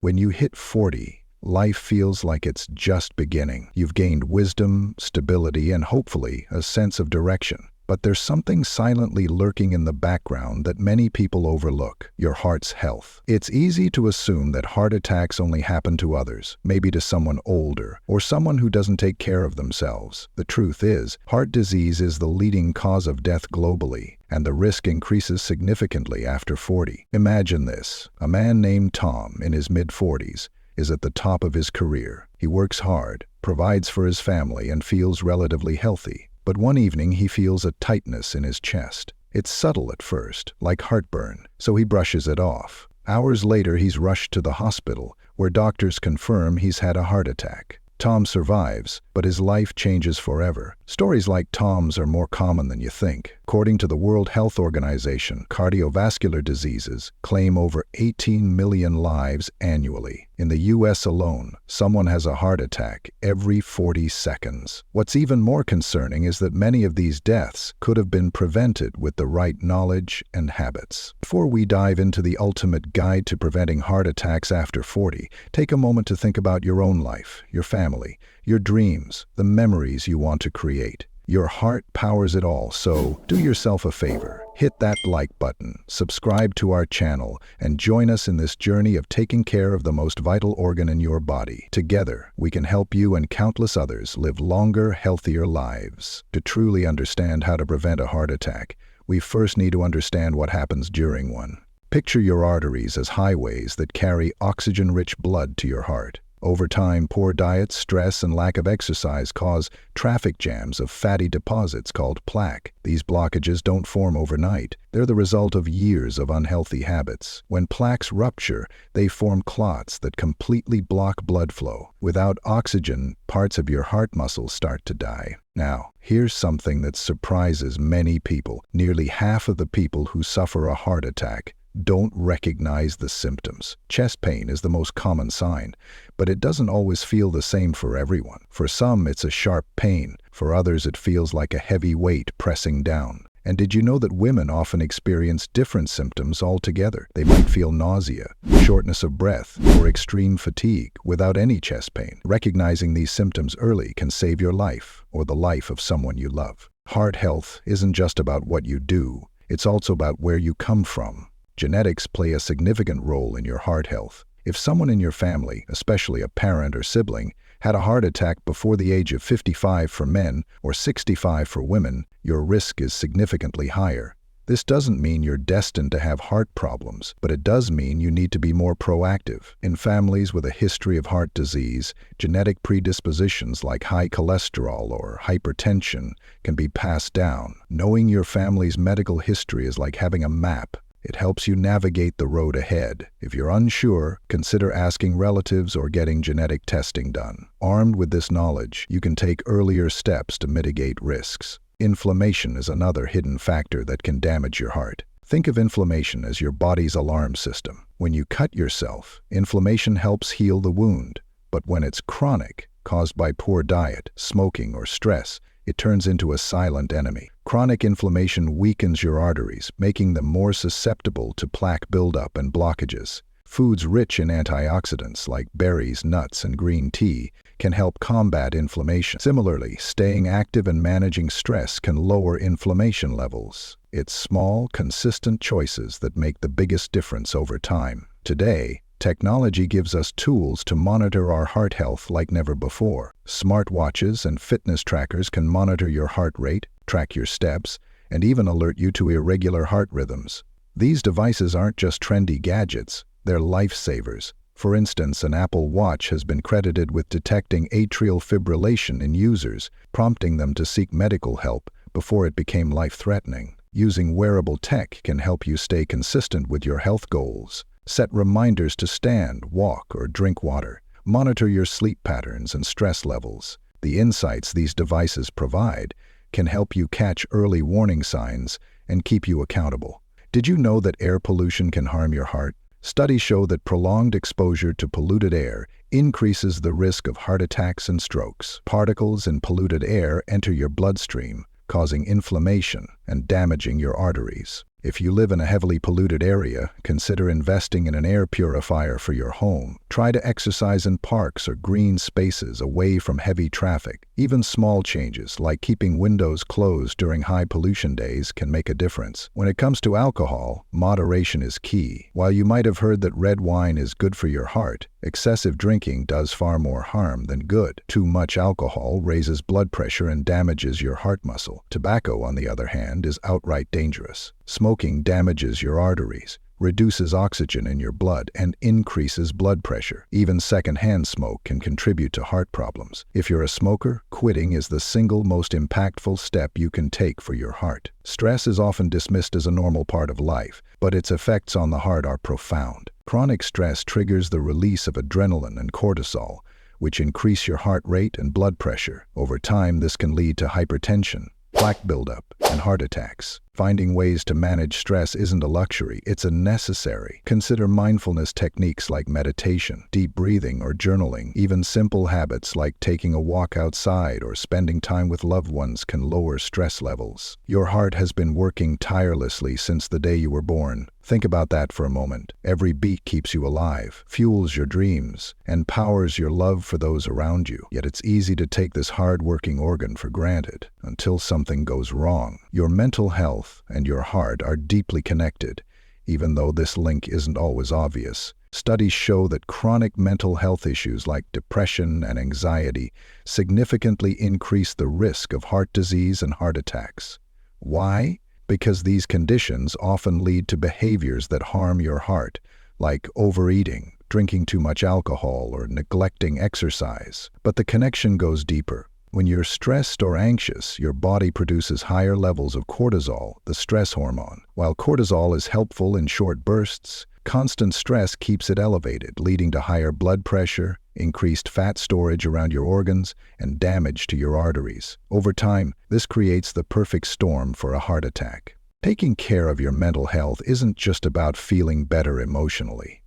When you hit 40, life feels like it's just beginning. You've gained wisdom, stability, and hopefully a sense of direction. But there's something silently lurking in the background that many people overlook: your heart's health. It's easy to assume that heart attacks only happen to others, maybe to someone older, or someone who doesn't take care of themselves. The truth is, heart disease is the leading cause of death globally, and the risk increases significantly after 40. Imagine this: a man named Tom, in his mid-40s, is at the top of his career. He works hard, provides for his family, and feels relatively healthy. But one evening he feels a tightness in his chest. It's subtle at first, like heartburn, so he brushes it off. Hours later he's rushed to the hospital, where doctors confirm he's had a heart attack. Tom survives, but his life changes forever. Stories like Tom's are more common than you think. According to the World Health Organization, cardiovascular diseases claim over 18 million lives annually. In the US alone, someone has a heart attack every 40 seconds. What's even more concerning is that many of these deaths could have been prevented with the right knowledge and habits. Before we dive into the ultimate guide to preventing heart attacks after 40, take a moment to think about your own life, your family, your dreams, the memories you want to create. Your heart powers it all, so do yourself a favor. Hit that like button, subscribe to our channel, and join us in this journey of taking care of the most vital organ in your body. Together, we can help you and countless others live longer, healthier lives. To truly understand how to prevent a heart attack, we first need to understand what happens during one. Picture your arteries as highways that carry oxygen-rich blood to your heart. Over time, poor diet, stress, and lack of exercise cause traffic jams of fatty deposits called plaque. These blockages don't form overnight. They're the result of years of unhealthy habits. When plaques rupture, they form clots that completely block blood flow. Without oxygen, parts of your heart muscles start to die. Now, here's something that surprises many people. Nearly half of the people who suffer a heart attack don't recognize the symptoms. Chest pain is the most common sign, but it doesn't always feel the same for everyone. For some, it's a sharp pain. For others, it feels like a heavy weight pressing down. And did you know that women often experience different symptoms altogether? They might feel nausea, shortness of breath, or extreme fatigue without any chest pain. Recognizing these symptoms early can save your life or the life of someone you love. Heart health isn't just about what you do, it's also about where you come from. Genetics play a significant role in your heart health. If someone in your family, especially a parent or sibling, had a heart attack before the age of 55 for men or 65 for women, your risk is significantly higher. This doesn't mean you're destined to have heart problems, but it does mean you need to be more proactive. In families with a history of heart disease, genetic predispositions like high cholesterol or hypertension can be passed down. Knowing your family's medical history is like having a map. It helps you navigate the road ahead. If you're unsure, consider asking relatives or getting genetic testing done. Armed with this knowledge, you can take earlier steps to mitigate risks. Inflammation is another hidden factor that can damage your heart. Think of inflammation as your body's alarm system. When you cut yourself, inflammation helps heal the wound. But when it's chronic, caused by poor diet, smoking, or stress, it turns into a silent enemy. Chronic inflammation weakens your arteries, making them more susceptible to plaque buildup and blockages. Foods rich in antioxidants like berries, nuts, and green tea can help combat inflammation. Similarly, staying active and managing stress can lower inflammation levels. It's small, consistent choices that make the biggest difference over time. Today, technology gives us tools to monitor our heart health like never before. Smartwatches and fitness trackers can monitor your heart rate, track your steps, and even alert you to irregular heart rhythms. These devices aren't just trendy gadgets, they're lifesavers. For instance, an Apple Watch has been credited with detecting atrial fibrillation in users, prompting them to seek medical help before it became life-threatening. Using wearable tech can help you stay consistent with your health goals. Set reminders to stand, walk, or drink water. Monitor your sleep patterns and stress levels. The insights these devices provide can help you catch early warning signs and keep you accountable. Did you know that air pollution can harm your heart? Studies show that prolonged exposure to polluted air increases the risk of heart attacks and strokes. Particles in polluted air enter your bloodstream, causing inflammation and damaging your arteries. If you live in a heavily polluted area, consider investing in an air purifier for your home. Try to exercise in parks or green spaces away from heavy traffic. Even small changes, like keeping windows closed during high pollution days, can make a difference. When it comes to alcohol, moderation is key. While you might have heard that red wine is good for your heart, excessive drinking does far more harm than good. Too much alcohol raises blood pressure and damages your heart muscle. Tobacco, on the other hand, is outright dangerous. Smoking damages your arteries, reduces oxygen in your blood, and increases blood pressure. Even secondhand smoke can contribute to heart problems. If you're a smoker, quitting is the single most impactful step you can take for your heart. Stress is often dismissed as a normal part of life, but its effects on the heart are profound. Chronic stress triggers the release of adrenaline and cortisol, which increase your heart rate and blood pressure. Over time, this can lead to hypertension, plaque buildup, and heart attacks. Finding ways to manage stress isn't a luxury, it's a necessary. Consider mindfulness techniques like meditation, deep breathing, or journaling. Even simple habits like taking a walk outside or spending time with loved ones can lower stress levels. Your heart has been working tirelessly since the day you were born. Think about that for a moment. Every beat keeps you alive, fuels your dreams, and powers your love for those around you. Yet it's easy to take this hard-working organ for granted until something goes wrong. Your mental health and your heart are deeply connected, even though this link isn't always obvious. Studies show that chronic mental health issues like depression and anxiety significantly increase the risk of heart disease and heart attacks. Why? Because these conditions often lead to behaviors that harm your heart, like overeating, drinking too much alcohol, or neglecting exercise. But the connection goes deeper. When you're stressed or anxious, your body produces higher levels of cortisol, the stress hormone. While cortisol is helpful in short bursts, constant stress keeps it elevated, leading to higher blood pressure, increased fat storage around your organs, and damage to your arteries. Over time, this creates the perfect storm for a heart attack. Taking care of your mental health isn't just about feeling better emotionally.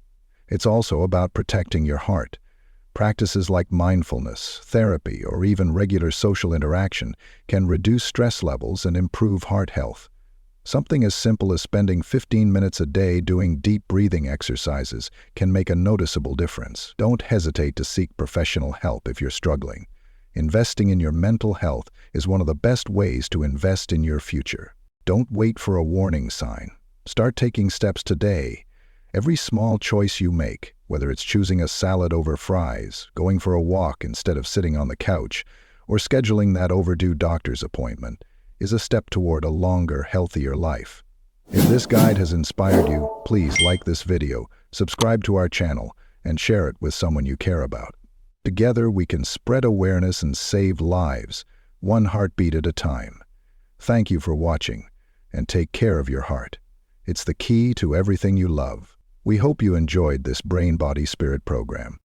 It's also about protecting your heart. Practices like mindfulness, therapy, or even regular social interaction can reduce stress levels and improve heart health. Something as simple as spending 15 minutes a day doing deep breathing exercises can make a noticeable difference. Don't hesitate to seek professional help if you're struggling. Investing in your mental health is one of the best ways to invest in your future. Don't wait for a warning sign. Start taking steps today. Every small choice you make, whether it's choosing a salad over fries, going for a walk instead of sitting on the couch, or scheduling that overdue doctor's appointment, is a step toward a longer, healthier life. If this guide has inspired you, please like this video, subscribe to our channel, and share it with someone you care about. Together, we can spread awareness and save lives, one heartbeat at a time. Thank you for watching, and take care of your heart. It's the key to everything you love. We hope you enjoyed this Brain Body Spirit program.